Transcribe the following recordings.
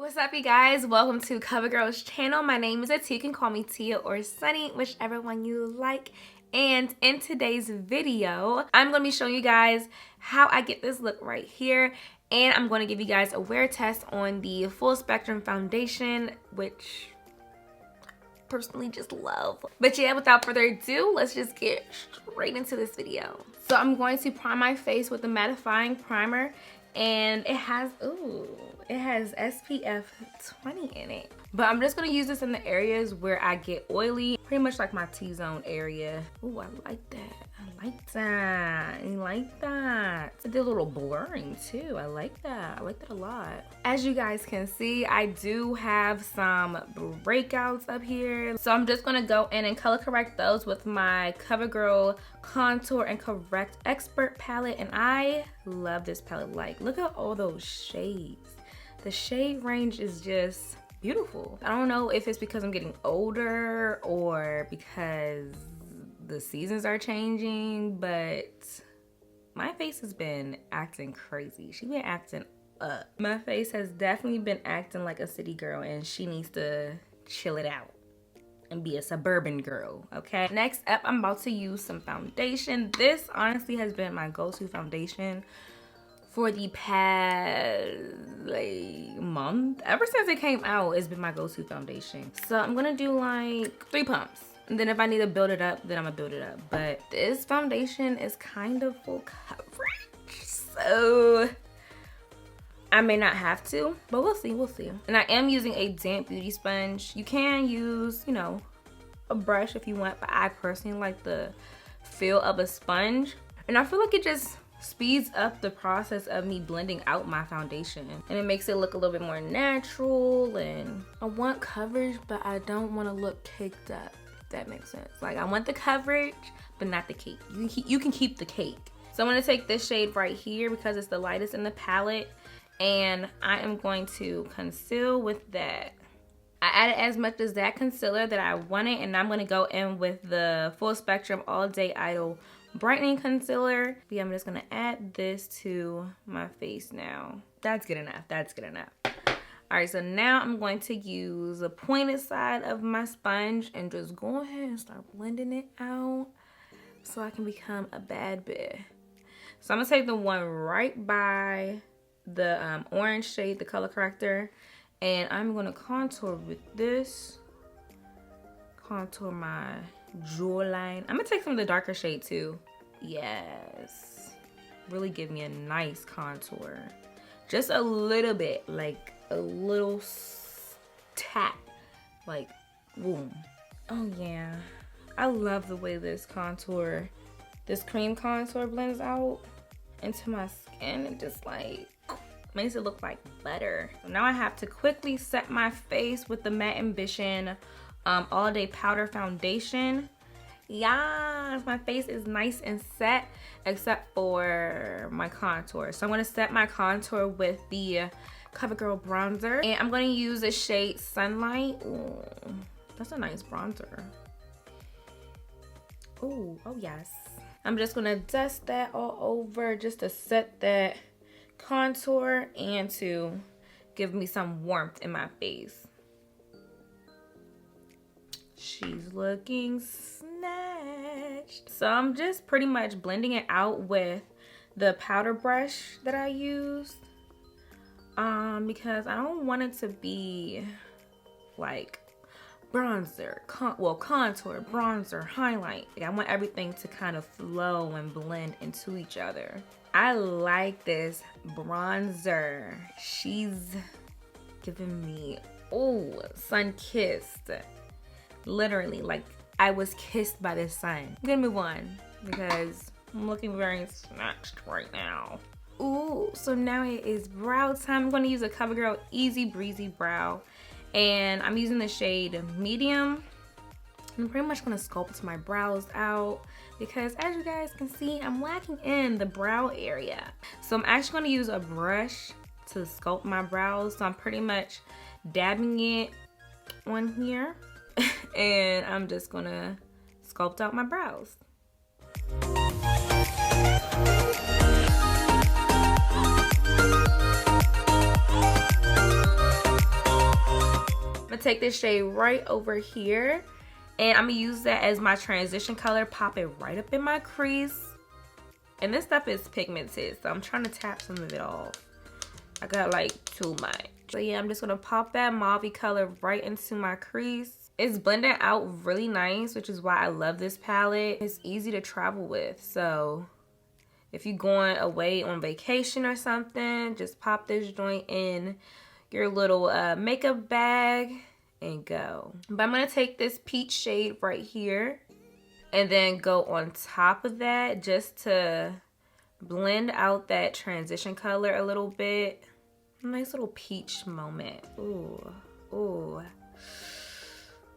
What's up, you guys? Welcome to Covergirl's channel. My name is Tia. You can call me Tia or Sunny, whichever one you like. And in today's video, I'm going to be showing you guys how I get this look right here. And I'm going to give you guys a wear test on the Full Spectrum Foundation, which I personally just love. But yeah, without further ado, let's just get straight into this video. So I'm going to prime my face with the Mattifying Primer. And it has SPF 20 in it. But I'm just gonna use this in the areas where I get oily, pretty much like my T-zone area. Ooh, I like that. I like that. I like that. It did a little blurring too. I like that. I like that a lot. As you guys can see, I do have some breakouts up here. So I'm just gonna go in and color correct those with my Covergirl Contour and Correct Expert palette. And I love this palette. Like, look at all those shades. The shade range is just beautiful. I don't know if it's because I'm getting older or because the seasons are changing, but my face has been acting crazy. She's been acting up. My face has definitely been acting like a city girl, and she needs to chill it out and be a suburban girl, okay? Next up, I'm about to use some foundation. This honestly has been my go-to foundation for the past month. Ever since it came out, it's been my go-to foundation. So I'm gonna do like 3 pumps. And then if I need to build it up, then I'm gonna build it up. But this foundation is kind of full coverage, so I may not have to, but we'll see, we'll see. And I am using a damp beauty sponge. You can use, you know, a brush if you want, but I personally like the feel of a sponge. And I feel like it just speeds up the process of me blending out my foundation, and it makes it look a little bit more natural. And I want coverage, but I don't want to look caked up, if that makes sense. Like, I want the coverage, but not the cake. You can keep the cake. So I'm going to take this shade right here because it's the lightest in the palette, and I am going to conceal with that. I added as much as that concealer that I wanted, and I'm going to go in with the Full Spectrum All Day Idol Brightening Concealer. Yeah, I'm just gonna add this to my face now. That's good enough, that's good enough. All right, so now I'm going to use the pointed side of my sponge and just go ahead and start blending it out so I can become a bad bitch. So I'm gonna take the one right by the orange shade, the color corrector, and I'm gonna contour with this. Contour my jawline. I'm gonna take some of the darker shade too. Yes, really give me a nice contour. Just a little bit, like a little tap, like boom. Oh yeah, I love the way this contour, this cream contour blends out into my skin and just like makes it look like butter. Now I have to quickly set my face with the Matte Ambition All Day Powder Foundation. Yes, my face is nice and set except for my contour. So I'm going to set my contour with the Covergirl Bronzer, and I'm going to use the shade Sunlight. Ooh, that's a nice bronzer. Ooh, oh yes. I'm just going to dust that all over just to set that contour and to give me some warmth in my face. She's looking snatched. So I'm just pretty much blending it out with the powder brush that I used, because I don't want it to be like bronzer, contour, bronzer, highlight. I want everything to kind of flow and blend into each other. I like this bronzer. She's giving me, oh, sun-kissed. Literally, like I was kissed by the sun. I'm gonna move on because I'm looking very snatched right now. Ooh, so now it is brow time. I'm gonna use a CoverGirl Easy Breezy Brow, and I'm using the shade Medium. I'm pretty much gonna sculpt my brows out because, as you guys can see, I'm lacking in the brow area. So I'm actually gonna use a brush to sculpt my brows. So I'm pretty much dabbing it on here. And I'm just gonna sculpt out my brows. take this shade right over here, and I'm gonna use that as my transition color. Pop it right up in my crease. And this stuff is pigmented, so I'm trying to tap some of it off. I got like too much. So yeah, I'm just gonna pop that mauve color right into my crease. It's blending out really nice, which is why I love this palette. It's easy to travel with, so if you're going away on vacation or something, just pop this joint in your little makeup bag and go. But I'm gonna take this peach shade right here and then go on top of that just to blend out that transition color a little bit. Nice little peach moment. Ooh, ooh.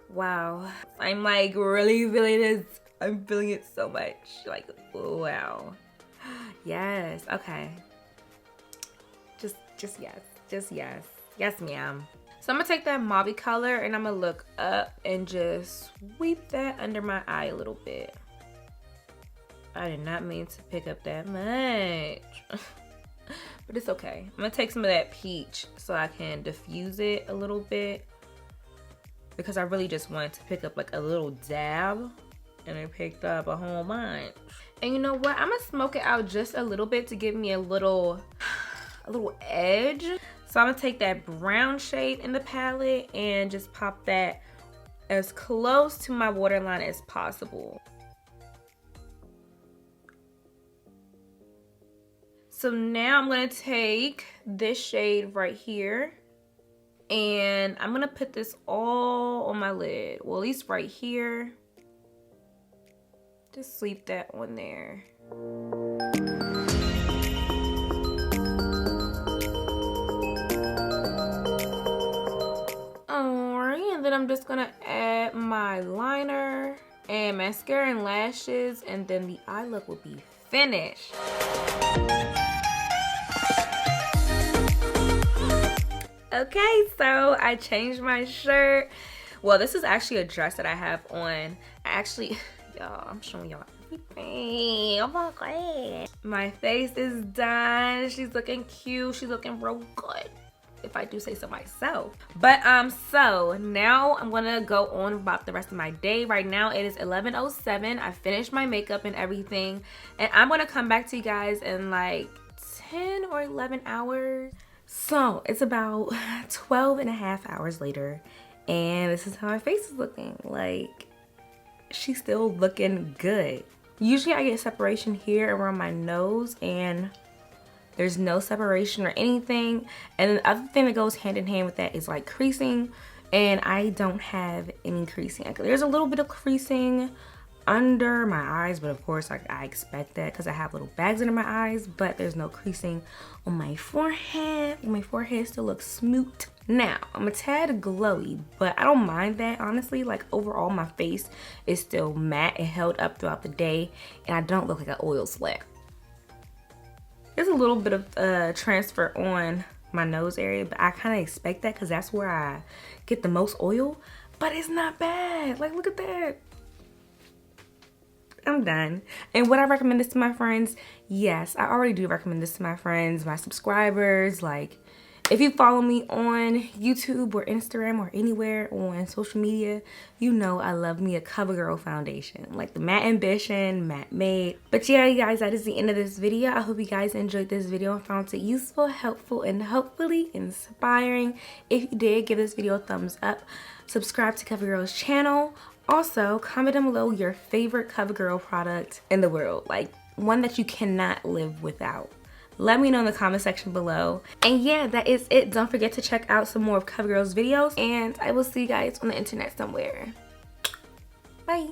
Wow. I'm like really feeling this. I'm feeling it so much. Like, wow. Yes, okay. Just yes. Just yes. Yes, ma'am. So I'm gonna take that mauve color and I'm gonna look up and just sweep that under my eye a little bit. I did not mean to pick up that much. But it's okay. I'm gonna take some of that peach so I can diffuse it a little bit, because I really just wanted to pick up like a little dab, and I picked up a whole bunch. And you know what? I'm gonna smoke it out just a little bit to give me a little edge. So I'm gonna take that brown shade in the palette and just pop that as close to my waterline as possible. So now I'm gonna take this shade right here and I'm gonna put this all on my lid. Well, at least right here. Just sweep that on there. Alright, and then I'm just gonna add my liner and mascara and lashes, and then the eye look will be finished. Okay, so I changed my shirt. Well, this is actually a dress that I have on. Y'all, I'm showing y'all everything. Oh my god. My face is done. She's looking cute. She's looking real good, if I do say so myself. But so now I'm gonna go on about the rest of my day. Right now it is 11:07. I finished my makeup and everything, and I'm gonna come back to you guys in like 10 or 11 hours. So it's about 12 and a half hours later, and this is how my face is looking. Like, she's still looking good. Usually I get separation here around my nose, and there's no separation or anything. And then the other thing that goes hand in hand with that is like creasing, and I don't have any creasing. Like, there's a little bit of creasing under my eyes, but of course I expect that because I have little bags under my eyes, but there's no creasing on my forehead. My forehead still looks smooth. Now, I'm a tad glowy, but I don't mind that, honestly. Like, overall my face is still matte and held up throughout the day, and I don't look like an oil slick. There's a little bit of transfer on my nose area, but I kind of expect that because that's where I get the most oil, but it's not bad. Like, look at that. I'm done. And would I recommend this to my friends? Yes, I already do recommend this to my friends, my subscribers. Like, if you follow me on YouTube or Instagram or anywhere on social media, you know I love me a CoverGirl foundation. Like the Matte Ambition, Matte Made. But yeah, you guys, that is the end of this video. I hope you guys enjoyed this video and found it useful, helpful, and hopefully inspiring. If you did, give this video a thumbs up. Subscribe to CoverGirl's channel. Also, comment down below your favorite CoverGirl product in the world. Like, one that you cannot live without. Let me know in the comment section below. And yeah, that is it. Don't forget to check out some more of CoverGirl's videos, and I will see you guys on the internet somewhere. Bye.